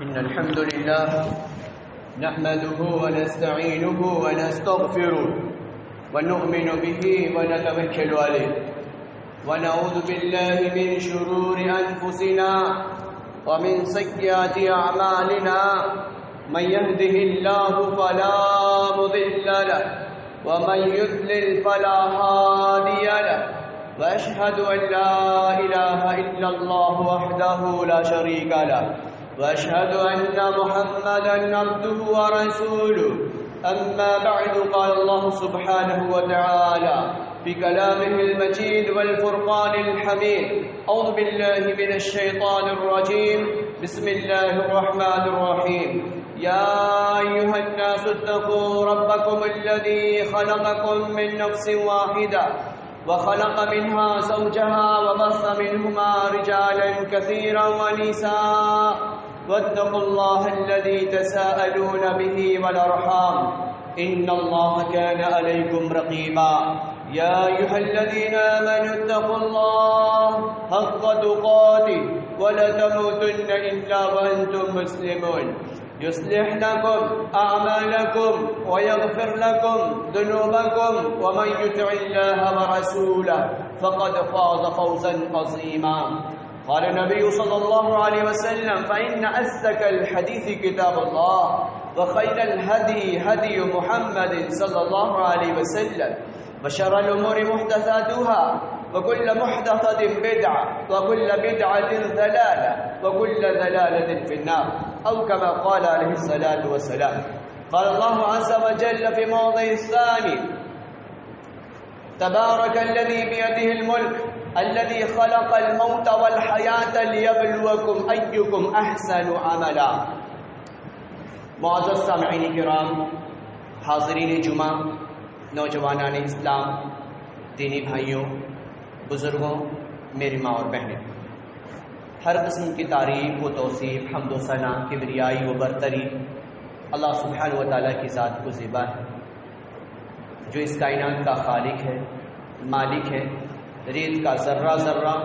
إن الحمد لله نحمده ونستعينه ونستغفره ونؤمن به ونتوكل عليه ونعوذ بالله من شرور أنفسنا ومن سيئات أعمالنا من يهده الله فلا مضل له ومن يضلل فلا هادي له وأشهد أن لا إله إلا الله وحده لا شريك له وأشهد أن محمدا عبده ورسوله أما بعد قال الله سبحانه وتعالى في كلامه المجيد والفرقان الحميد أعوذ بالله من الشيطان الرجيم بسم الله الرحمن الرحيم يا أيها الناس اتقوا ربكم الذي خلقكم من نفس واحدة وخلق منها زوجها وبث منهما رجالا كثيرا ونساء واتقوا الله الذي تساءلون به والأرحام إن الله كان عليكم رقيبا يا أيها الذين آمنوا اتقوا الله حق تقاته ولا تموتن إلا وأنتم مسلمون يصلح لكم أعمالكم ويغفر لكم ذنوبكم ومن يطع الله ورسوله فقد فاز فوزا عظيما قال النبي صلى الله عليه وسلم فإن أصدق الحديث كتاب الله وخير الهدي هدي محمد صلى الله عليه وسلم وشر الأمور محدثاتها وكل محدثة بدعة وكل بدعة ضلالة وكل ضلالة في النار أو كما قال عليه الصلاة والسلام قال الله عز وجل في موضع الثاني تبارك الذي بيده الملك الذي خلق الموت والحياة ليبلوكم أيكم أحسن عملا معزز سامعین کرام، حاضرین جمعہ، نوجوانان اسلام، دینی بھائیوں، بزرگوں، میری ماں اور بہنیں، ہر قسم کی تعریف و توصیف، حمد و ثنا، کبریائی و برتری اللہ سبحانہ و تعالیٰ کی ذات کو زیبا ہے، جو اس کائنات کا خالق ہے، مالک ہے، ریت کا ذرہ ذرہ،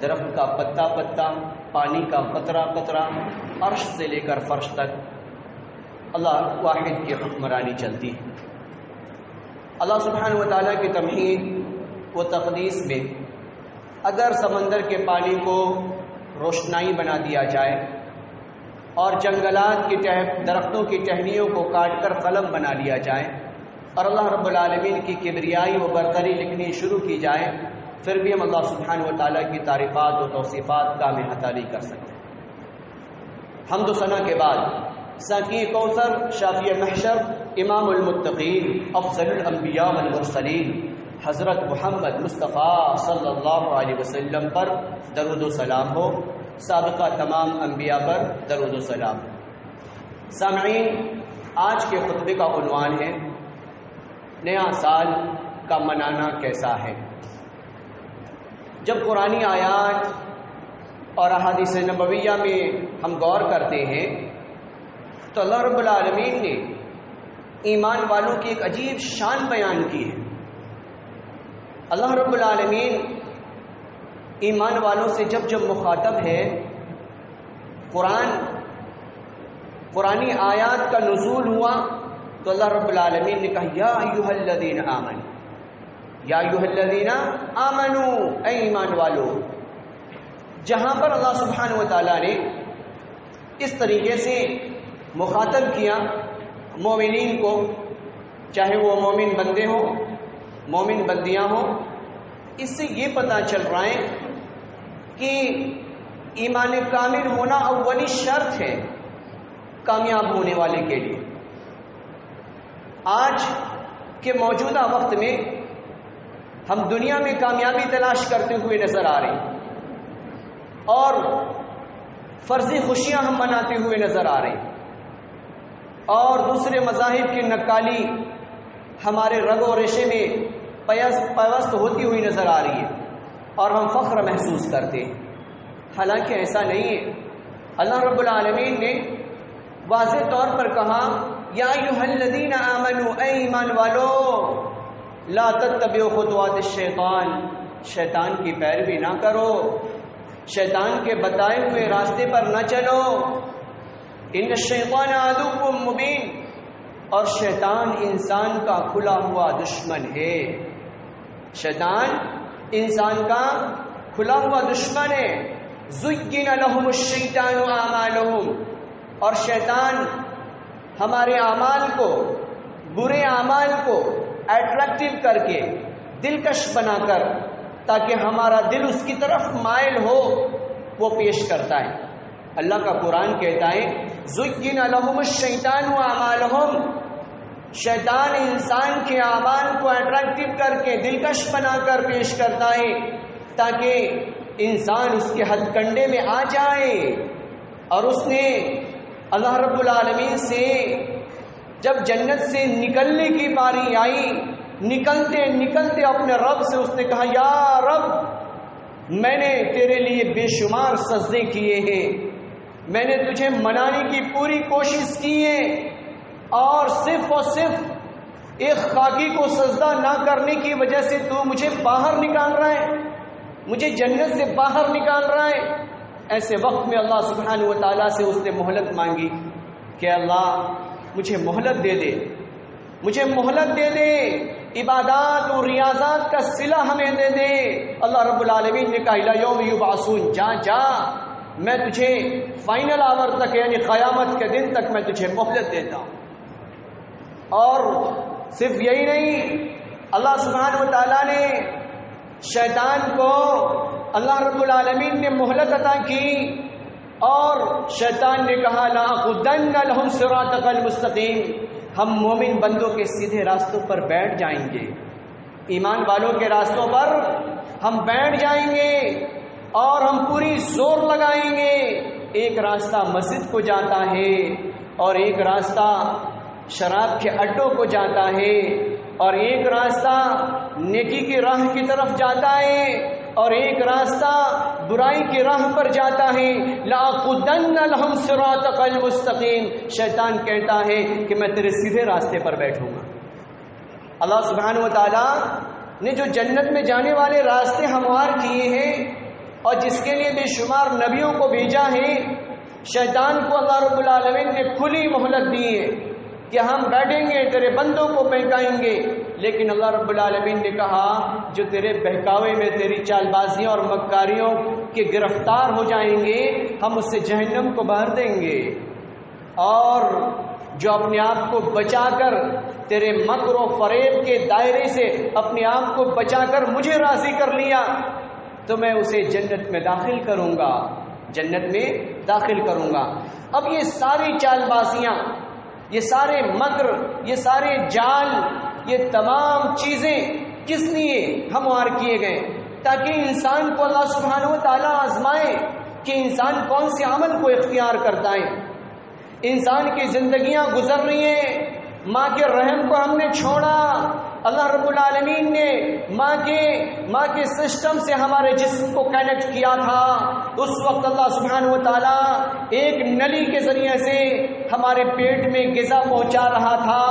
درخت کا پتا پتا، پانی کا قطرہ قطرہ، عرش سے لے کر فرش تک اللہ واحد کی حکمرانی چلتی ہے۔ اللہ سبحانہ و تعالیٰ کی توحید و تقدیس میں اگر سمندر کے پانی کو روشنائی بنا دیا جائے اور جنگلات کی درختوں کی ٹہنیوں کو کاٹ کر قلم بنا لیا جائے اور اللہ رب العالمین کی کبریائی و برتری لکھنی شروع کی جائے، پھر بھی ہم اللہ سبحانہ و تعالیٰ کی تعریفات و توصیفات کا احاطہ نہیں کر سکتے۔ حمد و ثنا کے بعد ساقی کوثر، شافی محشر، امام المتقین، افضل الانبیاء والمرسلین حضرت محمد مصطفیٰ صلی اللہ علیہ وسلم پر درود و سلام ہو، سابقہ تمام انبیاء پر درود و سلام۔ سامعین، آج کے خطبے کا عنوان ہے نیا سال کا منانا کیسا ہے۔ جب قرآنی آیات اور احادیث نبویہ میں ہم غور کرتے ہیں تو اللہ رب العالمین نے ایمان والوں کی ایک عجیب شان بیان کی ہے۔ اللہ رب العالمین ایمان والوں سے جب مخاطب ہے، قرآنی آیات کا نزول ہوا تو اللہ رب العالمین نے کہا یا ایھا الذین آمنوا، یا ایھا الذین آمنوا، اے ایمان والو۔ جہاں پر اللہ سبحانہ و تعالیٰ نے اس طریقے سے مخاطب کیا مومنین کو، چاہے وہ مومن بندے ہوں، مومن بندیاں ہوں، اس سے یہ پتہ چل رہا ہے کہ ایمان کامل ہونا اولی شرط ہے کامیاب ہونے والے کے لیے۔ آج کے موجودہ وقت میں ہم دنیا میں کامیابی تلاش کرتے ہوئے نظر آ رہے ہیں اور فرضی خوشیاں ہم مناتے ہوئے نظر آ رہے ہیں اور دوسرے مذاہب کی نقالی ہمارے رگ و ریشے میں پیوست ہوتی ہوئی نظر آ رہی ہے اور ہم فخر محسوس کرتے ہیں. حالانکہ ایسا نہیں ہے. اللہ رب العالمین نے واضح طور پر کہا یا ایھا الذین آمنوا، اے ایمان والو، لا تتبعوا خطوات الشیطان، شیطان کی پیروی نہ کرو، شیطان کے بتائے ہوئے راستے پر نہ چلو. ان الشیطان عدو مبین، اور شیطان انسان کا کھلا ہوا دشمن ہے. شیطان انسان کا کھلا ہوا دشمن ہے. زین لهم الشیطان اعمالهم، اور شیطان ہمارے اعمال کو، برے اعمال کو اٹریکٹیو کر کے، دلکش بنا کر، تاکہ ہمارا دل اس کی طرف مائل ہو، وہ پیش کرتا ہے. اللہ کا قرآن کہتا ہے زین لهم الشیطان اعمالهم، شیطان انسان کے اعمال کو اٹریکٹیو کر کے، دلکش بنا کر پیش کرتا ہے تاکہ انسان اس کے ہتھ کنڈے میں آ جائے. اور اس نے اللہ رب العالمین سے جب جنت سے نکلنے کی باری آئی، نکلتے نکلتے اپنے رب سے اس نے کہا یا رب، میں نے تیرے لیے بے شمار سجدے کیے ہیں، میں نے تجھے منانے کی پوری کوشش کی ہے، اور صرف ایک خاکی کو سجدہ نہ کرنے کی وجہ سے تو مجھے باہر نکال رہا ہے، مجھے جنت سے باہر نکال رہا ہے. ایسے وقت میں اللہ سبحانہ و تعالیٰ سے اس نے مہلت مانگی کہ اللہ مجھے مہلت دے دے، مجھے مہلت دے دے، عبادات اور ریاضات کا صلہ ہمیں دے دے. اللہ رب العالمین نے کہا الی یوم یبعثون، جا میں تجھے فائنل آور تک، یعنی قیامت کے دن تک میں تجھے مہلت دیتا ہوں. اور صرف یہی نہیں، اللہ سبحانہ و تعالیٰ نے شیطان کو، اللہ رب العالمین نے مہلت عطا کی اور شیطان نے کہا لأقعدن لهم صراطک المستقیم، ہم مومن بندوں کے سیدھے راستوں پر بیٹھ جائیں گے، ایمان والوں کے راستوں پر ہم بیٹھ جائیں گے اور ہم پوری زور لگائیں گے. ایک راستہ مسجد کو جاتا ہے اور ایک راستہ شراب کے اڈوں کو جاتا ہے اور ایک راستہ نیکی کی راہ کی طرف جاتا ہے اور ایک راستہ برائی کی راہ پر جاتا ہے. لأقعدن لهم صراطک المستقیم، شیطان کہتا ہے کہ میں تیرے سیدھے راستے پر بیٹھوں گا. اللہ سبحانہ و تعالیٰ نے جو جنت میں جانے والے راستے ہموار کیے ہیں اور جس کے لیے بے شمار نبیوں کو بھیجا ہے، شیطان کو اللہ رب العالمین نے کھلی مہلت دی ہے کہ ہم بیٹھیں گے، تیرے بندوں کو بہکائیں گے. لیکن اللہ رب العالمین نے کہا جو تیرے بہکاوے میں، تیری چال بازیوں اور مکاریوں کے گرفتار ہو جائیں گے، ہم اس سے جہنم کو بھر دیں گے. اور جو اپنے آپ کو بچا کر، تیرے مکر و فریب کے دائرے سے اپنے آپ کو بچا کر مجھے راضی کر لیا، تو میں اسے جنت میں داخل کروں گا، جنت میں داخل کروں گا. اب یہ ساری چال بازیاں، یہ سارے مکر، یہ سارے جال، یہ تمام چیزیں کس لیے ہموار کیے گئے؟ تاکہ انسان کو اللہ سبحانہ و تعالیٰ آزمائے کہ انسان کون سے عمل کو اختیار کرتا ہے. انسان کی زندگیاں گزر رہی ہیں، ماں کے رحم کو ہم نے چھوڑا. اللہ رب العالمین نے ماں کے سسٹم سے ہمارے جسم کو کنیکٹ کیا تھا. اس وقت اللہ سبحانہ و تعالیٰ ایک نلی کے ذریعے سے ہمارے پیٹ میں غذا پہنچا رہا تھا.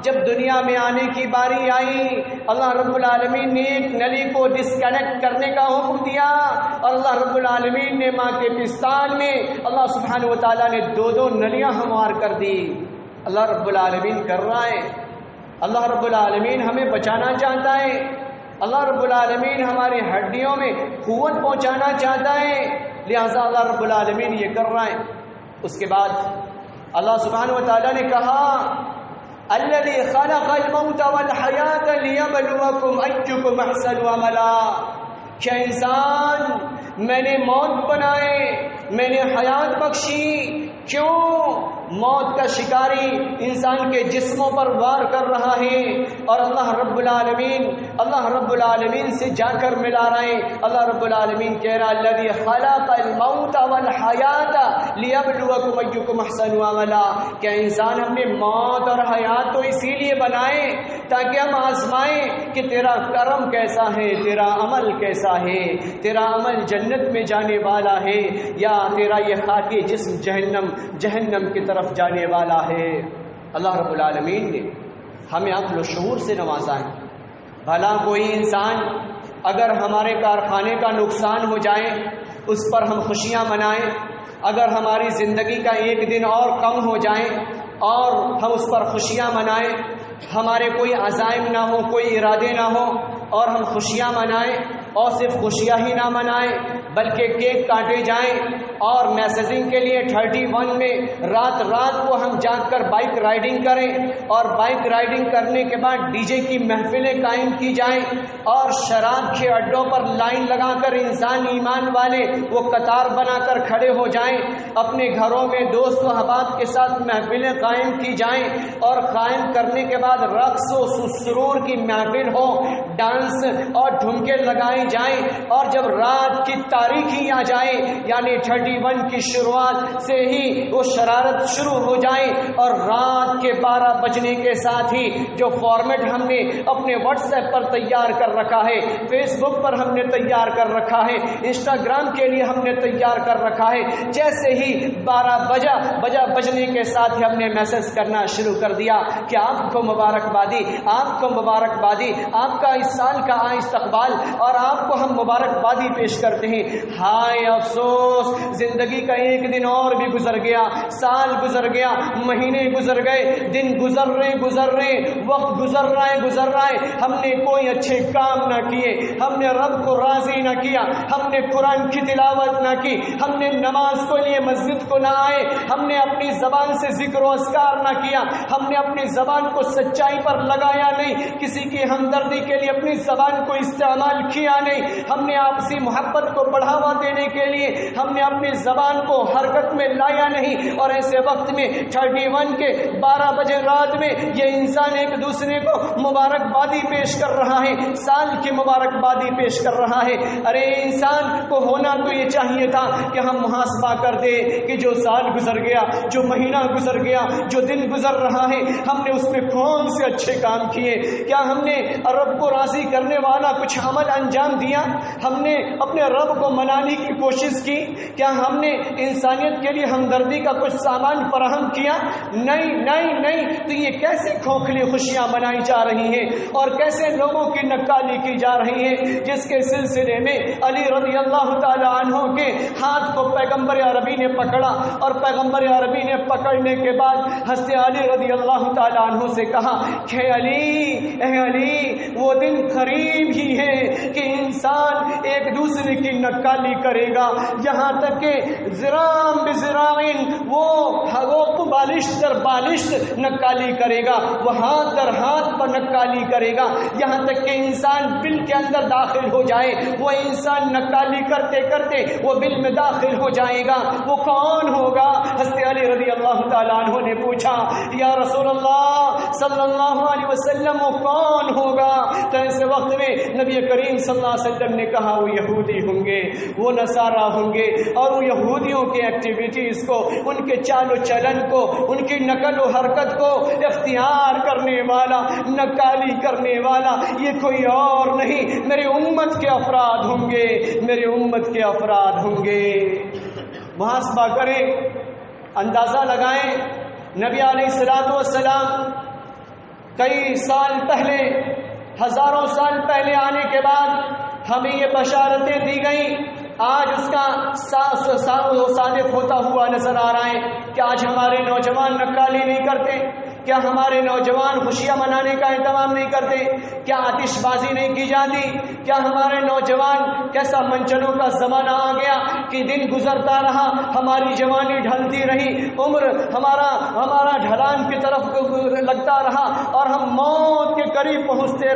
جب دنیا میں آنے کی باری آئی، اللہ رب العالمین نے ایک نلی کو ڈسکنیکٹ کرنے کا حکم دیا اور اللہ رب العالمین نے ماں کے پستان میں اللہ سبحانہ و تعالیٰ نے دو نلیاں ہموار کر دی. اللہ رب العالمین کر رہا ہے. اللہ رب العالمین ہمیں بچانا چاہتا ہے. اللہ رب العالمین ہماری ہڈیوں میں قوت پہنچانا چاہتا ہے، لہذا اللہ رب العالمین یہ کر رہا ہے. اس کے بعد اللہ سبحانہ و تعالیٰ نے کہا الذی خلق الموت والحیات لیبلوکم ایکم احسن عملا، کہ انسان میں نے موت بنائے، میں نے حیات بخشی. کیوں؟ موت کا شکاری انسان کے جسموں پر وار کر رہا ہے، اور اللہ رب العالمین سے جا کر ملا رہے ہیں۔ اللہ رب العالمین کہہ رہا الذی خلق الموت والحیات لیبلوکم ایکم احسن عملا، کہ انسان ہم نے موت اور حیات تو اسی لیے بنائے تاکہ ہم آزمائیں کہ تیرا کرم کیسا ہے، تیرا عمل کیسا ہے، تیرا عمل جنت میں جانے والا ہے یا تیرا یہ خاکی جسم جہنم کی طرف جانے والا ہے۔ اللہ رب العالمین نے ہمیں عقل و شعور سے نوازا ہے۔ بھلا کوئی انسان اگر ہمارے کارخانے کا نقصان ہو جائے اس پر ہم خوشیاں منائیں، اگر ہماری زندگی کا ایک دن اور کم ہو جائے اور ہم اس پر خوشیاں منائیں، ہمارے کوئی عزائم نہ ہو، کوئی ارادے نہ ہو اور ہم خوشیاں منائیں، اور صرف خوشیاں ہی نہ منائیں بلکہ کیک کاٹے جائیں، اور میسیجنگ کے لیے 31 میں رات کو ہم جاگ کر بائک رائیڈنگ کریں، اور بائک رائیڈنگ کرنے کے بعد ڈی جے کی محفلیں قائم کی جائیں، اور شراب کے اڈوں پر لائن لگا کر انسان ایمان والے وہ قطار بنا کر کھڑے ہو جائیں، اپنے گھروں میں دوست و احباب کے ساتھ محفلیں قائم کی جائیں، اور قائم کرنے کے بعد رقص و سرور کی محفل ہو، ڈانس اور ڈھمکے لگائے جائیں، اور جب رات کی تاریکی آ جائے یعنی 31 کی شروعات سے ہی وہ شرارت شروع ہو جائے، اور رات کے 12 بجنے کے ساتھ ہی جو فارمیٹ ہم نے اپنے واٹس ایپ پر تیار کر رکھا ہے، فیس بک پر ہم نے تیار کر رکھا ہے، انسٹاگرام کے لیے ہم نے تیار کر رکھا ہے، جیسے ہی 12 بجنے کے ساتھ ہی ہم نے میسج کرنا شروع کر دیا کہ آپ کو مبارکبادی، آپ کو مبارکبادی، آپ کا اس سال کا استقبال، اور آپ کو ہم مبارکبادی پیش کرتے ہیں۔ ہائے افسوس، زندگی کا ایک دن اور بھی گزر گیا، سال گزر گیا، مہینے گزر گئے، دن گزر رہے، وقت گزر رہا ہے، ہم نے کوئی اچھے کام نہ کیے، ہم نے رب کو راضی نہ کیا، ہم نے قرآن کی تلاوت نہ کی، ہم نے نماز کو لیے مسجد کو نہ آئے، ہم نے اپنی زبان سے ذکر و اذکار نہ کیا، ہم نے اپنی زبان کو سچائی پر لگایا نہیں، کسی کی ہمدردی کے لیے اپنی زبان کو استعمال کیا نہیں، ہم نے آپسی محبت کو بڑھاوا دینے کے لیے ہم نے اپنی زبان کو حرکت میں لایا نہیں، اور ایسے وقت میں 31 کے 12 بجے رات میں یہ انسان ایک دوسرے کو مبارکبادی پیش کر رہا ہے، سال کی مبارکبادی پیش کر رہا ہے۔ ارے انسان کو ہونا تو یہ چاہیے تھا کہ ہم محاسبہ کر دے کہ جو سال گزر گیا، جو مہینہ گزر گیا، جو دن گزر رہا ہے، ہم نے اس میں کون سے اچھے کام کیے، کیا ہم نے رب کو راضی کرنے والا کچھ عمل انجام دیا، ہم نے اپنے رب کو منانے کی کوشش کی، کیا ہم نے انسانیت کے لیے ہمدردی کا کچھ سامان فراہم کیا؟ نہیں، تو یہ کیسے کھوکھلی خوشیاں منائی جا رہی ہیں اور کیسے لوگوں کی نکالی کی جا رہی ہے، جس کے سلسلے میں علی رضی اللہ تعالی عنہ کے ہاتھ کو پیغمبر عربی نے پکڑا، اور پیغمبر عربی نے پکڑنے کے بعد حضرت علی رضی اللہ تعالی عنہ سے کہا کہ اے علی وہ دن قریب ہی ہے کہ انسان ایک دوسرے کی نکالی کرے گا، یہاں تک کہ ذراع بذراع وہ بالش در بالش نکالی کرے گا، وہ ہاتھ در ہاتھ پر نکالی کرے گا، یہاں تک کہ انسان بل کے اندر داخل ہو جائے، وہ انسان نکالی کرتے کرتے وہ بل میں داخل ہو جائے گا۔ وہ کون ہوگا؟ حضرت علی رضی اللہ تعالیٰ عنہ نے پوچھا یا رسول اللہ صلی اللہ علیہ وسلم وہ کون ہوگا؟ تو ایسے وقت میں نبی کریم صلی اللہ علیہ وسلم نے کہا وہ یہودی ہوں گے، وہ نصارہ ہوں گے، اور وہ یہودیوں کے ایکٹیویٹیز کو، ان کے چال و چلن کو، ان کی نقل و حرکت کو اختیار کرنے والا، نکالی کرنے والا یہ کوئی اور نہیں، میرے امت کے افراد ہوں گے، میرے امت کے افراد ہوں گے۔ محاسبہ کریں، اندازہ لگائیں، نبی علیہ الصلوۃ والسلام کئی سال پہلے، ہزاروں سال پہلے آنے کے بعد ہمیں یہ بشارتیں دی گئیں، آج اس کا صادق ہوتا ہوا نظر آ رہا ہے کہ آج ہمارے نوجوان نکالی نہیں کرتے، کیا ہمارے نوجوان خوشیاں منانے کا اہتمام نہیں کرتے، کیا آتش بازی نہیں کی جاتی، کیا ہمارے نوجوان، کیسا منچنوں کا زمانہ آ گیا کہ دن گزرتا رہا، ہماری جوانی ڈھلتی رہی، عمر ہمارا ڈھلان کی طرف لگتا رہا، اور ہم موت کے قریب پہنچتے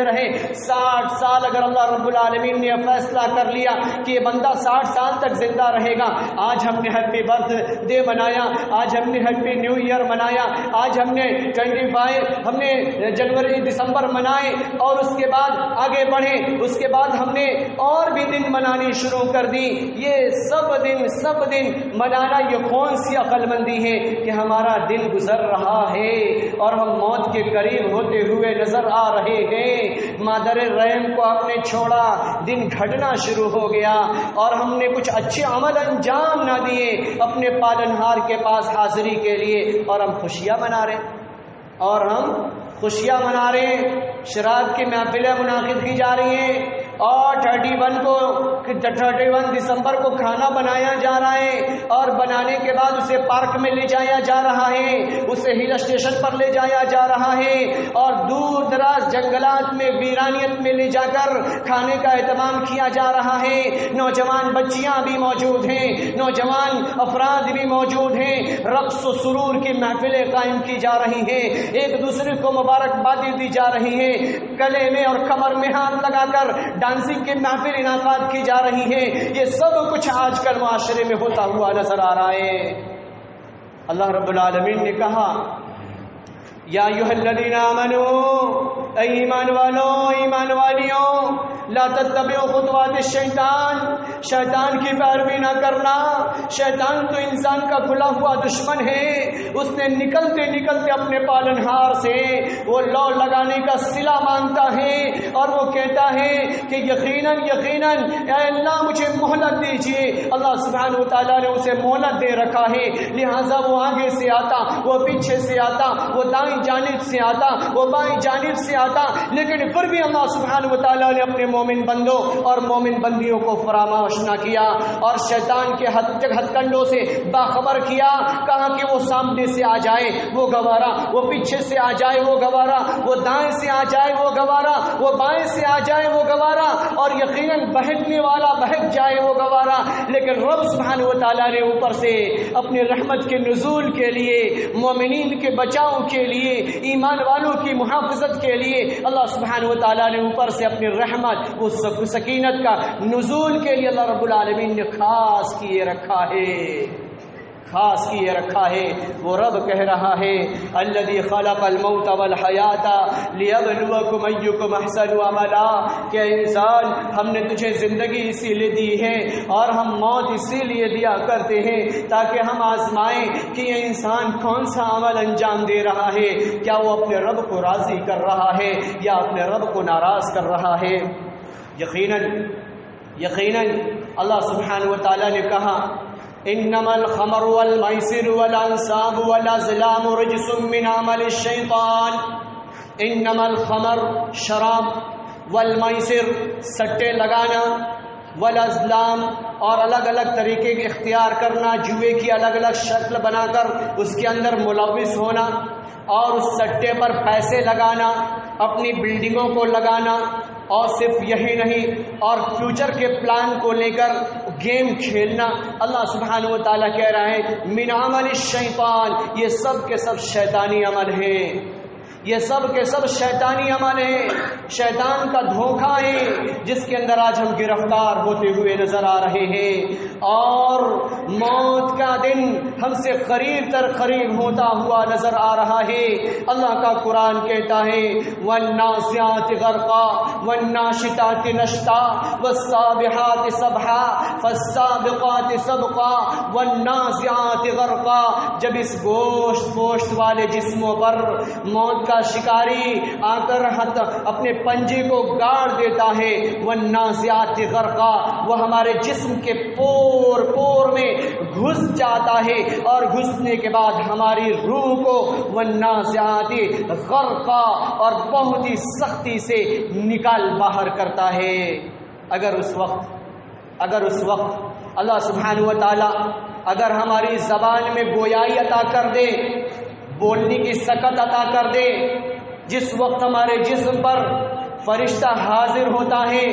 رہے 60 سال اگر اللہ رب العالمین نے فیصلہ کر لیا کہ یہ بندہ 60 سال تک زندہ رہے گا. آج ہم نے ہیپی برتھ ڈے منایا, آج ہم نے ہیپی نیو ایئر منایا, آج ہم نے 25 ہم نے جنوری دسمبر منائے, اور اس کے بعد آگے بڑھے, اس کے بعد ہم نے اور بھی دن منانے شروع کر دی. یہ سب دن منانا یہ کون سی عقل مندی ہے کہ ہمارا دن گزر رہا ہے اور ہم موت کے قریب ہوتے ہوئے نظر آ رہے ہیں. مادر رحم کو ہم نے چھوڑا, دن گھٹنا شروع ہو گیا اور ہم نے کچھ اچھے عمل انجام نہ دیے اپنے پالنہار کے پاس حاضری کے لیے, اور ہم خوشیاں منا رہے ہیں. شراب کی محفلیں منعقد کی جا رہی ہیں اور 31 دسمبر کو کھانا بنایا جا رہا ہے, اور بنانے کے بعد اسے پارک میں لے جایا جا رہا ہے, اسے ہل اسٹیشن پر لے جایا جا رہا ہے, اور دور دراز جنگلات میں ویرانیت میں لے جا کر کھانے کا اہتمام کیا جا رہا ہے. نوجوان بچیاں بھی موجود ہیں, نوجوان افراد بھی موجود ہیں, رقص و سرور کی محفلیں قائم کی جا رہی ہیں, ایک دوسرے کو مبارکبادی دی جا رہی ہے, گلے میں اور کمر میں ہاتھ لگا کر ڈانسنگ کی محفل انعقاد کی جا رہی ہے. یہ سب کچھ آج کل معاشرے میں ہوتا ہوا نظر آ رہا ہے. اللہ رب العالمین نے کہا یا ایھا الذین آمنوا, اے ایمان والوں, ایمان والیوں, لا تتبعوا خطوات الشیطان, شیطان کی پیروی نہ کرنا. شیطان تو انسان کا کھلا ہوا دشمن ہے. اس نے نکلتے اپنے پالنہار سے وہ لو لگانے کا صلہ مانگتا ہے اور وہ کہتا ہے کہ یقیناً اے اللہ مجھے مہلت دیجیے. اللہ سبحانہ وتعالیٰ نے اسے مہلت دے رکھا ہے, لہٰذا وہ آگے سے آتا, وہ پیچھے سے آتا, وہ دائیں جانب سے آتا, وہ بائیں جانب سے آتا, لیکن پھر بھی اللہ سبحانہ وتعالیٰ نے اپنے مومن بندوں اور مومن بندیوں کو فراموش نہ کیا اور شیطان کے ہتھ کنڈوں سے باخبر کیا. کہا کہ وہ سامنے سے آ جائے وہ گوارا, وہ پیچھے سے آ جائے وہ گوارا, وہ دائیں سے آ جائے وہ گوارا, وہ بائیں سے آ جائے وہ گوارا, اور یقیناً بہکنے والا بہک جائے وہ گوارا. لیکن رب سبحانہ وتعالیٰ نے اوپر سے اپنے رحمت کے نزول کے لیے, مومنین کے بچاؤ کے لیے, ایمان والوں کی محافظت کے لیے اللہ سبحانہ وتعالیٰ نے اوپر سے اپنی رحمت, اس سکینت کا نزول کے لیے اللہ رب العالمین نے خاص کیے رکھا ہے. وہ رب کہہ رہا ہے الذی خلق الموت والحیات لیبلوکم ایکم احسن عملا, کہ انسان ہم نے تجھے زندگی اسی لیے دی ہے اور ہم موت اسی لیے دیا کرتے ہیں تاکہ ہم آزمائیں کہ یہ انسان کون سا عمل انجام دے رہا ہے, کیا وہ اپنے رب کو راضی کر رہا ہے یا اپنے رب کو ناراض کر رہا ہے. یقیناً اللہ سبحانہ وتعالیٰ نے کہا انما الخمر والمیسر والانصاب والازلام رجس من عمل الشیطان. انما الخمر شراب, والمیسر سٹے لگانا, والازلام اور الگ الگ طریقے کے اختیار کرنا, جوئے کی الگ الگ شکل بنا کر اس کے اندر ملوث ہونا اور اس سٹے پر پیسے لگانا, اپنی بلڈنگوں کو لگانا, اور صرف یہی نہیں اور فیوچر کے پلان کو لے کر گیم کھیلنا. اللہ سبحانہ وتعالیٰ کہہ رہا ہے من عمل الشیطان, یہ سب کے سب شیطانی عمل ہیں, یہ سب کے سب شیطانی عمل ہیں, شیطان کا دھوکہ ہے جس کے اندر آج ہم گرفتار ہوتے ہوئے نظر آ رہے ہیں, اور موت کا دن ہم سے قریب تر قریب ہوتا ہوا نظر آ رہا ہے. اللہ کا قرآن کہتا ہے والنازعات غرقا والناشطات نشطا والسابحات سبحا فالسابقات سبقا والنازعات غرقا. جب اس گوشت والے جسموں پر موت کا شکاری آ کر اپنے پنجے کو گاڑ دیتا ہے, والنازعات غرقا, وہ ہمارے جسم کے پور میں گھس جاتا ہے اور گھسنے کے بعد ہماری روح کو والنازعات غرقا اور بہت ہی سختی سے نکال باہر کرتا ہے. اگر اس وقت اللہ سبحانہ وتعالی اگر ہماری زبان میں گویائی عطا کر دے, بولنے کی سکت عطا کر دے, جس وقت ہمارے جسم پر فرشتہ حاضر ہوتا ہے,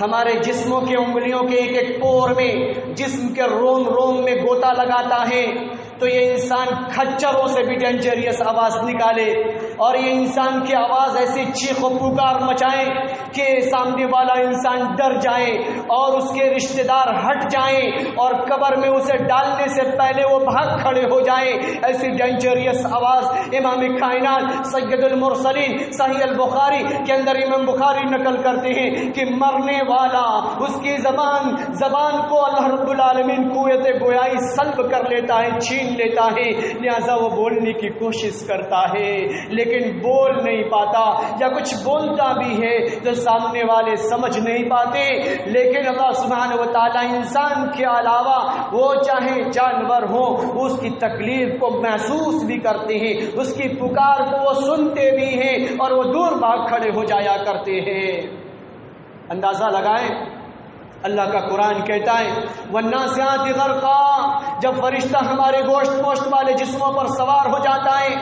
ہمارے جسموں کے انگلیوں کے ایک ایک پور میں, جسم کے روم میں گوتا لگاتا ہے, تو یہ انسان کھچروں سے بھی ڈینجریس آواز نکالے اور یہ انسان کی آواز ایسی چیخ و پکار مچائے کہ سامنے والا انسان ڈر جائے اور اس کے رشتہ دار ہٹ جائیں اور قبر میں اسے ڈالنے سے پہلے وہ بھاگ کھڑے ہو جائیں. ایسی ڈینجریس آواز امام کائنات سید المرسلین صحیح البخاری کے اندر امام بخاری نقل کرتے ہیں کہ مرنے والا اس کی زبان کو اللہ رب العالمین قوت گویائی سلب کر لیتا ہے، چھین لیتا ہے، لہذا وہ بولنے کی کوشش کرتا ہے لیکن بول نہیں پاتا، یا کچھ بولتا بھی ہے تو سامنے والے سمجھ نہیں پاتے. لیکن اللہ سبحانہ و تعالیٰ انسان کے علاوہ وہ چاہے جانور ہو اس کی تکلیف کو محسوس بھی کرتے ہیں، اس کی پکار کو وہ سنتے بھی ہیں اور وہ دور بھاگ کھڑے ہو جایا کرتے ہیں. اندازہ لگائیں، اللہ کا قرآن کہتا ہے والنازعات غرقا، جب فرشتہ ہمارے گوشت پوشت والے جسموں پر سوار ہو جاتا ہے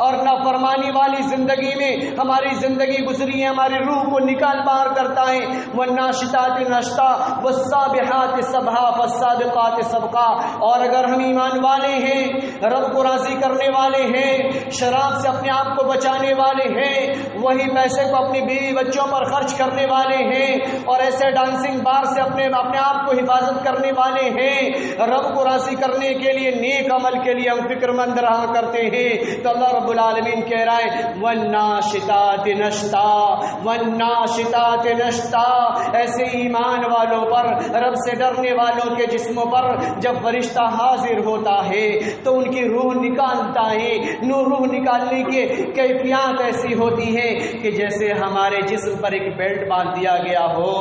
اور نافرمانی والی زندگی میں ہماری زندگی گزری ہے، ہماری روح کو نکال باہر کرتا ہے. والناشطات نشطا والسابحات سبحا فالسابقات سبقا. اور اگر ہم ایمان والے ہیں، رب کو راضی کرنے والے ہیں، شراب سے اپنے آپ کو بچانے والے ہیں، وہی پیسے کو اپنی بیوی بچوں پر خرچ کرنے والے ہیں اور ایسے ڈانسنگ بار سے اپنے آپ کو حفاظت کرنے والے ہیں، رب کو راضی کرنے کے لیے نیک عمل کے لیے ہم فکر مند رہا کرتے ہیں، تو اللہ رب العالمین کہہ رہا ہے والناشطات نشطا والناشطات نشطا. ایسے ایمان والوں پر، رب سے ڈرنے والوں کے جسموں پر جب فرشتہ حاضر ہوتا ہے تو ان کی روح نکالتا ہے. روح نکالنے کی کیفیات ایسی ہوتی ہے کہ جیسے ہمارے جسم پر ایک بیلٹ باندھ دیا گیا ہو،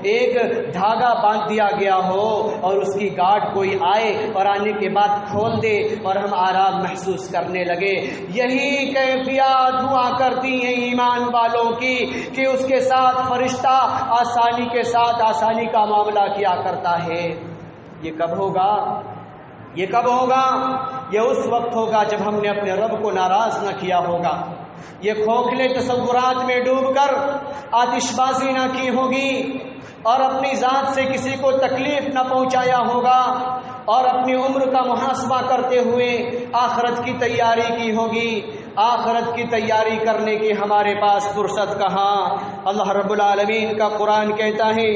ایک دھاگا باندھ دیا گیا ہو اور اس کی گاٹھ کوئی آئے اور آنے کے بعد کھول دے اور ہم آرام محسوس کرنے لگے. یہی کیفیات ہوا کرتی ہیں ایمان والوں کی کہ اس کے ساتھ فرشتہ آسانی کے ساتھ آسانی کا معاملہ کیا کرتا ہے. یہ کب ہوگا؟ یہ کب ہوگا؟ یہ اس وقت ہوگا جب ہم نے اپنے رب کو ناراض نہ کیا ہوگا، یہ کھوکھلے تصورات میں ڈوب کر آتش بازی نہ کی ہوگی اور اپنی ذات سے کسی کو تکلیف نہ پہنچایا ہوگا اور اپنی عمر کا محاسبہ کرتے ہوئے آخرت کی تیاری کی ہوگی. آخرت کی تیاری کرنے کی ہمارے پاس فرصت کہاں؟ اللہ رب العالمین کا قرآن کہتا ہے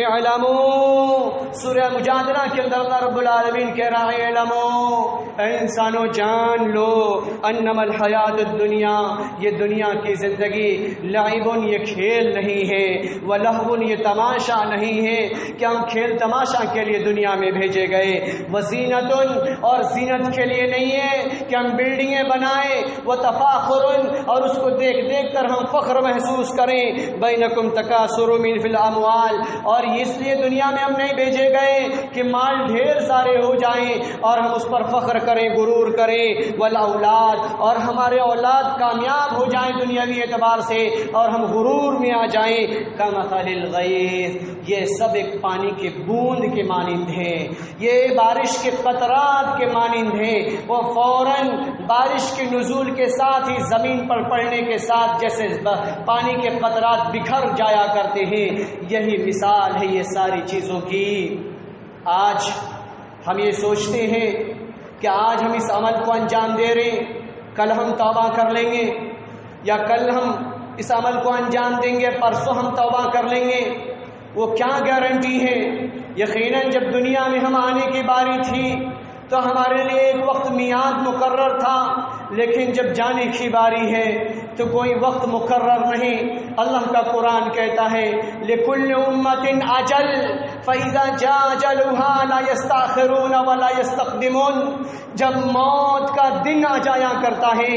اعلموا، سورہ مجادلہ کے اندر اللہ رب العالمین کہہ رہا ہے اعلموا، اے انسانوں جان لو، انما الحیات الدنیا، یہ دنیا کی زندگی، لعب، یہ کھیل نہیں ہے، ولہو، یہ تماشا نہیں ہے کہ ہم کھیل تماشا کے لیے دنیا میں بھیجے گئے، وزینت، اور زینت کے لیے نہیں ہے کہ ہم بلڈنگیں بنائیں، وتفاخر، اور اس کو دیکھ دیکھ کر ہم فخر محسوس کریں، بینکم تکاثر فی الاموال، اور اس لیے دنیا میں ہم نہیں بھیجے گئے کہ مال ڈھیر سارے ہو جائیں اور ہم اس پر فخر کریں، غرور کریں، والاولاد، اور ہمارے اولاد کامیاب ہو جائیں دنیاوی اعتبار سے اور ہم غرور میں آ جائیں. کمثل الغیث، یہ سب ایک پانی کے بوند کے مانند ہیں، یہ بارش کے قطرات کے مانند ہیں، وہ فوراً بارش کے نزول کے ساتھ ہی زمین پر پڑنے کے ساتھ جیسے پانی کے قطرات بکھر جایا کرتے ہیں. یہی مثال ہے یہ ساری چیزوں کی. آج ہم یہ سوچتے ہیں کہ آج ہم اس عمل کو انجام دے رہے ہیں، کل ہم توبہ کر لیں گے، یا کل ہم اس عمل کو انجام دیں گے، پرسوں ہم توبہ کر لیں گے. وہ کیا گارنٹی ہے؟ یقیناً جب دنیا میں ہم آنے کی باری تھی تو ہمارے لیے ایک وقت میعاد مقرر تھا، لیکن جب جانے کی باری ہے تو کوئی وقت مقرر نہیں. اللہ کا قرآن کہتا ہے لِكُلِّ أُمَّةٍ أَجَلٌ فَإِذَا جَاءَ أَجَلُهَا لَا يَسْتَأْخِرُونَ وَلَا يَسْتَقْدِمُونَ. جب موت کا دن آ جایا کرتا ہے،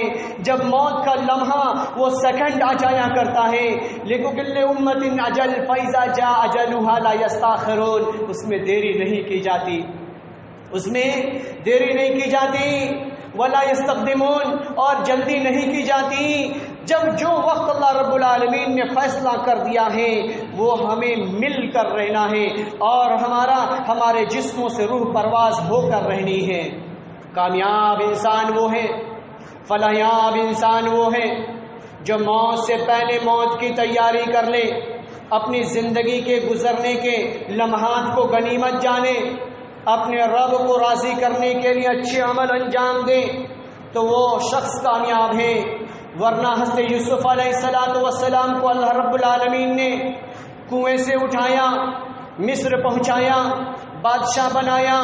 جب موت کا لمحہ وہ سیکنڈ آ جایا کرتا ہے، لِكُلِّ أُمَّةٍ أَجَلٌ فَإِذَا جَاءَ أَجَلُهَا لَا يَسْتَأْخِرُونَ. اس میں دیری نہیں کی جاتی، اس میں دیری نہیں کی جاتی، ولا یستقدمون، اور جلدی نہیں کی جاتی. جب جو وقت اللہ رب العالمین نے فیصلہ کر دیا ہے وہ ہمیں مل کر رہنا ہے اور ہمارے جسموں سے روح پرواز ہو کر رہنی ہے. کامیاب انسان وہ ہے، فلاحیاب انسان وہ ہے جو موت سے پہلے موت کی تیاری کر لے، اپنی زندگی کے گزرنے کے لمحات کو غنیمت جانے اپنے رب کو راضی کرنے کے لیے اچھے عمل انجام دیں تو وہ شخص کامیاب ہے، ورنہ حضرت یوسف علیہ السلام کو اللہ رب العالمین نے کنویں سے اٹھایا، مصر پہنچایا، بادشاہ بنایا،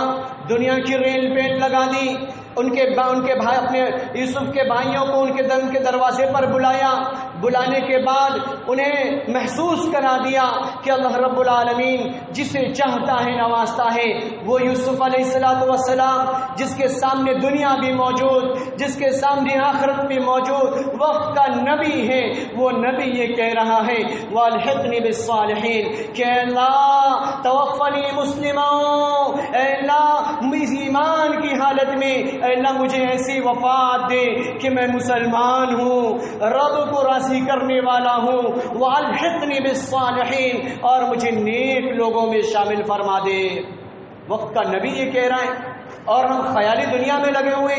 دنیا کی ریل پین لگا دی، ان کے بھائی اپنے یوسف کے بھائیوں کو ان کے دروازے پر بلایا، بلانے کے بعد انہیں محسوس کرا دیا کہ اللہ رب العالمین جسے چاہتا ہے نوازتا ہے۔ وہ یوسف علیہ السلام جس کے سامنے دنیا بھی موجود، جس کے سامنے آخرت بھی موجود، وقت کا نبی ہے، وہ نبی یہ کہہ رہا ہے وَالْحِقْنِ بِالصَّالِحِينَ کہ اے اللہ توفنی مسلموں، اے اللہ ایمان کی حالت میں، اے اللہ مجھے ایسی وفات دے کہ میں مسلمان ہوں، رب کو راضی کرنے والا ہوں، وَالْحِقْنِ بِالصَّالِحِينَ اور مجھے نیک لوگوں میں شامل فرما دے۔ وقت کا نبی یہ کہہ رہا ہے، اور ہم خیالی دنیا میں لگے ہوئے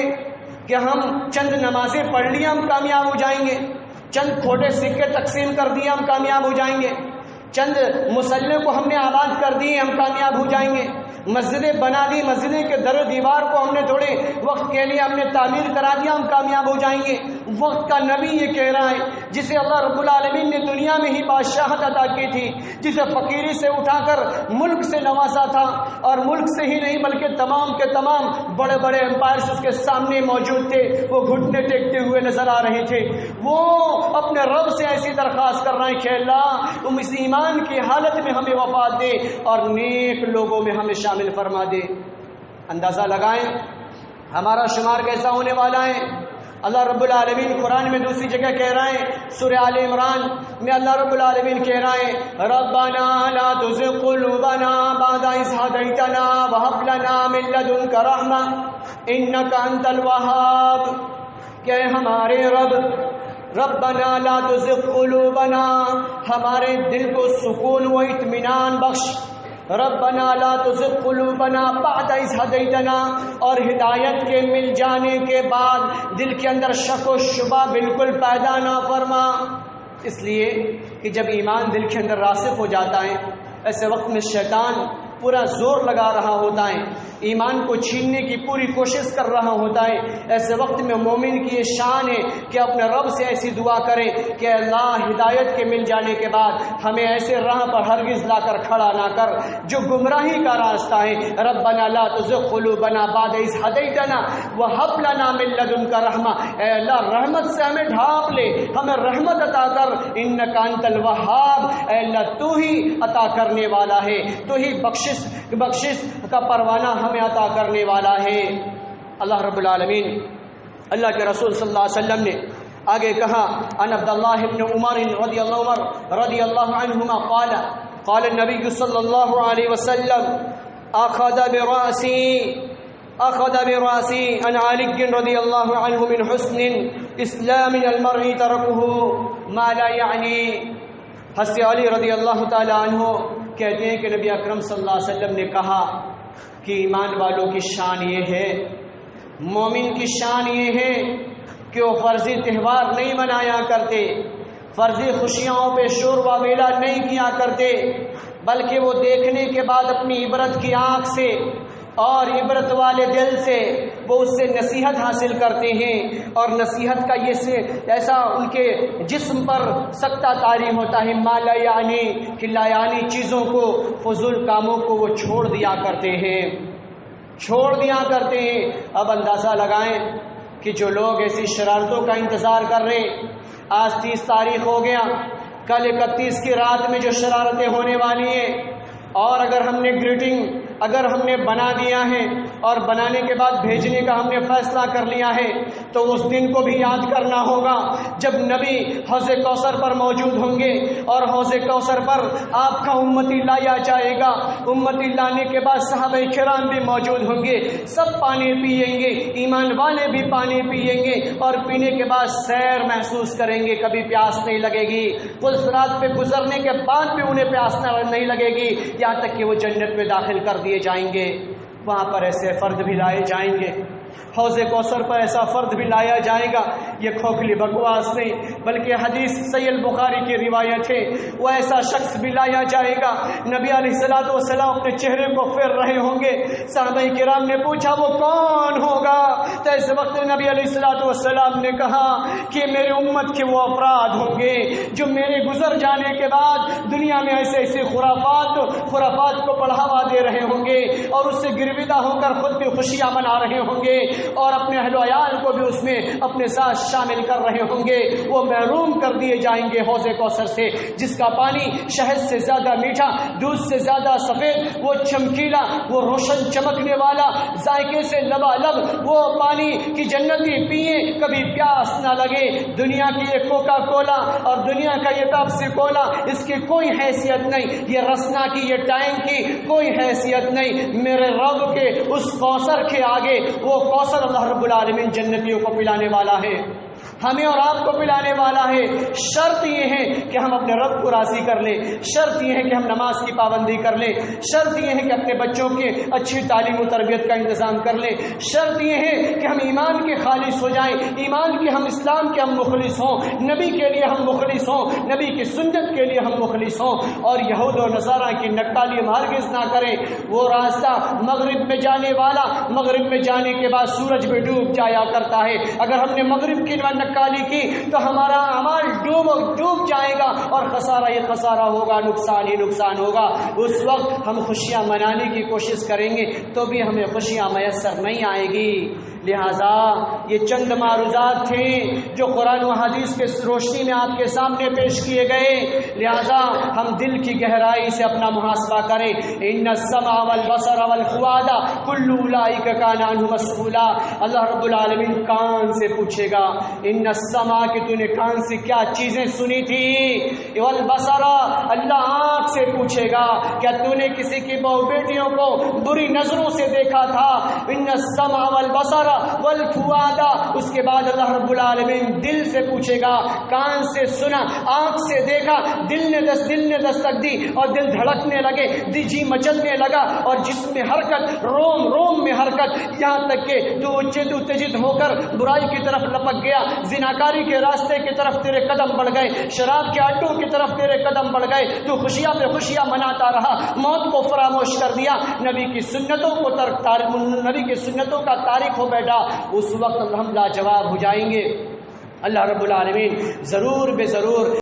کہ ہم چند نمازیں پڑھ لی ہم کامیاب ہو جائیں گے، چند کھوٹے سکے تقسیم کر دیے ہم کامیاب ہو جائیں گے، چند مسلح کو ہم نے آباد کر دیے ہم کامیاب ہو جائیں گے، مسجدیں بنا دی، مسجدیں کے در و دیوار کو ہم نے تھوڑے وقت کے لیے ہم نے تعمیر کرا دیا ہم کامیاب ہو جائیں گے۔ وقت کا نبی یہ کہہ رہا ہے جسے اللہ رب العالمین نے دنیا میں ہی بادشاہت عطا کی تھی، جسے فقیری سے اٹھا کر ملک سے نوازا تھا، اور ملک سے ہی نہیں بلکہ تمام کے تمام بڑے بڑے امپائرز اس کے سامنے موجود تھے، وہ گھٹنے ٹیکتے ہوئے نظر آ رہے تھے، وہ اپنے رب سے ایسی درخواست کر رہے ہیں کہ اللہ تم اس ایمان کی حالت میں ہمیں وفات دے اور نیک لوگوں میں ہمیں شامل فرما دے۔ اندازہ لگائیں ہمارا شمار کیسا ہونے والا ہے۔ اللہ رب العالمین قرآن میں دوسری جگہ کہہ رہے ہیں، سورہ آل عمران میں اللہ رب العالمین کہہ رہے ہیں ربنا لا تزغ قلوبنا بعد إذ هديتنا وهب لنا من لدنك رحمة إنك أنت الوهاب کہ ہمارے ربنا لا تزغ قلوبنا ہمارے دل کو سکون و اطمینان بخش، ربنا لا تزغ قلوبنا بعد إذ هديتنا اور ہدایت کے مل جانے کے بعد دل کے اندر شک و شبہ بالکل پیدا نہ فرما۔ اس لیے کہ جب ایمان دل کے اندر راسخ ہو جاتا ہے، ایسے وقت میں شیطان پورا زور لگا رہا ہوتا ہے، ایمان کو چھیننے کی پوری کوشش کر رہا ہوتا ہے۔ ایسے وقت میں مومن کی یہ شان ہے کہ اپنے رب سے ایسی دعا کرے کہ اللہ ہدایت کے مل جانے کے بعد ہمیں ایسے راہ پر ہرگز لا کر کھڑا نہ کر جو گمراہی کا راستہ ہے۔ ربنا لا تزغ قلوبنا بعد إذ هديتنا وهب لنا من لدنك رحمة اے اللہ رحمت سے ہمیں ڈھانپ لے، ہمیں رحمت عطا کر، انک انت الوہاب اے اللہ تو ہی عطا کرنے والا ہے، تو ہی بخشش کا پروانہ ہمیں عطا کرنے والا ہے۔ اللہ رب العالمین اللہ کے رسول صلی اللہ علیہ وسلم نے آگے کہا ان عبداللہ بن عمر رضی اللہ عنہما قال النبی صلی اللہ علیہ وسلم اخذ برأسی عن علی رضی اللہ عنہ من حسن اسلام المرء ترکه ما لا یعنی۔ حضرت علی رضی اللہ تعالی عنہ کہتے ہیں کہ نبی اکرم صلی اللہ علیہ وسلم نے کہا کہ ایمان والوں کی شان یہ ہے، مومن کی شان یہ ہے کہ وہ فرضی تہوار نہیں منایا کرتے، فرضی خوشیوں پہ شور و ویلا نہیں کیا کرتے، بلکہ وہ دیکھنے کے بعد اپنی عبرت کی آنکھ سے اور عبرت والے دل سے وہ اس سے نصیحت حاصل کرتے ہیں، اور نصیحت کا یہ ایسا ان کے جسم پر سکتہ طاری ہوتا ہے ما لا یعنی کہ لا یعنی چیزوں کو، فضول کاموں کو وہ چھوڑ دیا کرتے ہیں۔ اب اندازہ لگائیں کہ جو لوگ ایسی شرارتوں کا انتظار کر رہے ہیں، آج 30 تاریخ ہو گیا، کل 31 کی رات میں جو شرارتیں ہونے والی ہیں، اور اگر ہم نے گریٹنگ ہم نے بنا دیا ہے اور بنانے کے بعد بھیجنے کا ہم نے فیصلہ کر لیا ہے، تو اس دن کو بھی یاد کرنا ہوگا جب نبی حوض کوثر پر موجود ہوں گے، اور حوض کوثر پر آپ کا امتی لایا جائے گا، امتی لانے کے بعد صحابہ کرام بھی موجود ہوں گے، سب پانی پیئیں گے، ایمان والے بھی پانی پیئیں گے، اور پینے کے بعد سیر محسوس کریں گے، کبھی پیاس نہیں لگے گی، اس رات پہ گزرنے کے بعد بھی انہیں پیاس نہیں لگے گی، یہاں تک کہ وہ جنت میں داخل کر دیے جائیں گے۔ وہاں پر ایسے فرد بھی لائے جائیں گے حوض کوثر پر ایسا فرد بھی لایا جائے گا، یہ کھوکھلی بکواس نہیں بلکہ حدیث صحیح البخاری کی روایت ہے، وہ ایسا شخص بھی لایا جائے گا، نبی علیہ الصلوۃ والسلام اپنے چہرے کو پھیر رہے ہوں گے، صحابہ کرام نے پوچھا وہ کون ہوگا؟ تو اس وقت نبی علیہ الصلوۃ والسلام نے کہا کہ میرے امت کے وہ افراد ہوں گے جو میرے گزر جانے کے بعد دنیا میں ایسے ایسے خرافات کو بڑھاوا دے رہے ہوں گے اور اس سے گرویدہ ہو کر خود بھی خوشیاں منا رہے ہوں گے اور اپنے اہل و عیال کو بھی اس میں اپنے ساتھ شامل کر رہے ہوں گے۔ وہ محروم کر دیے جائیں گے حوض کوثر سے، جس کا پانی شہد سے زیادہ میٹھا، دودھ سے زیادہ سفید، وہ چمکیلا، وہ روشن چمکنے والا، ذائقے سے لبالب وہ پانی کی جنتی پیئیں کبھی پیاس نہ لگے۔ دنیا کی یہ کوکا کولا اور دنیا کا یہ پیپسی کولا، اس کی کوئی حیثیت نہیں، یہ رسنا کی، یہ ٹینک کی کوئی حیثیت نہیں میرے رب کے اس کوثر کے آگے۔ وہ کوثر اللہ رب العالمین جنتیوں کو پلانے والا ہے، ہمیں اور آپ کو پلانے والا ہے۔ شرط یہ ہے کہ ہم اپنے رب کو راضی کر لیں، شرط یہ ہے کہ ہم نماز کی پابندی کر لیں، شرط یہ ہے کہ اپنے بچوں کی اچھی تعلیم و تربیت کا انتظام کر لیں، شرط یہ ہے کہ ہم ایمان کے خالص ہو جائیں، ایمان کے ہم اسلام کے ہم مخلص ہوں، نبی کے لیے ہم مخلص ہوں، نبی کی سنت کے لیے ہم مخلص ہوں، اور یہود و نصارہ کی نکالی ہم ہرگز نہ کریں۔ وہ راستہ مغرب میں جانے والا مغرب میں جانے کے بعد سورج بھی ڈوب جایا کرتا ہے، اگر ہم نے مغرب کی نکالی کی تو ہمارا اعمال ڈوب جائے گا اور خسارہ ہی خسارہ ہوگا، نقصان ہی نقصان ہوگا۔ اس وقت ہم خوشیاں منانے کی کوشش کریں گے تو بھی ہمیں خوشیاں میسر نہیں آئے گی۔ لہذا یہ چند معروضات تھے جو قرآن و حدیث کے روشنی میں آپ کے سامنے پیش کیے گئے، لہذا ہم دل کی گہرائی سے اپنا محاسبہ کریں۔ ان السمع والبصر والفؤاد کل اولئک کان عنہ مسئولا، اللہ رب العالمین کان سے پوچھے گا، ان السمع کہ تو نے کان سے کیا چیزیں سنی تھی، والبصر اللہ آنکھ سے پوچھے گا کیا تو نے کسی کی بہو بیٹیوں کو بری نظروں سے دیکھا تھا، ان السمع والبصر والفؤاد، اس کے بعد اللہ رب العالمین دل سے پوچھے گا، کان سے سنا، آنکھ سے دیکھا، دل نے دستک دی اور دل دھڑکنے لگے، جی مچلنے لگا اور جسم میں حرکت، روم میں حرکت، یہاں تک کہ تو اتجد ہو کر برائی کی طرف لپک گیا، زناکاری کے راستے کی طرف تیرے قدم بڑھ گئے، شراب کے اڈوں کی طرف تیرے قدم بڑھ گئے، تو خوشیاں پہ خوشیاں مناتا رہا، موت کو فراموش کر دیا، نبی کی سنتوں کا تارک ہو بیٹھا، اس وقت ہم لاجواب ہو جائیں گے۔ اللہ رب العالمین ضرور بے ضرور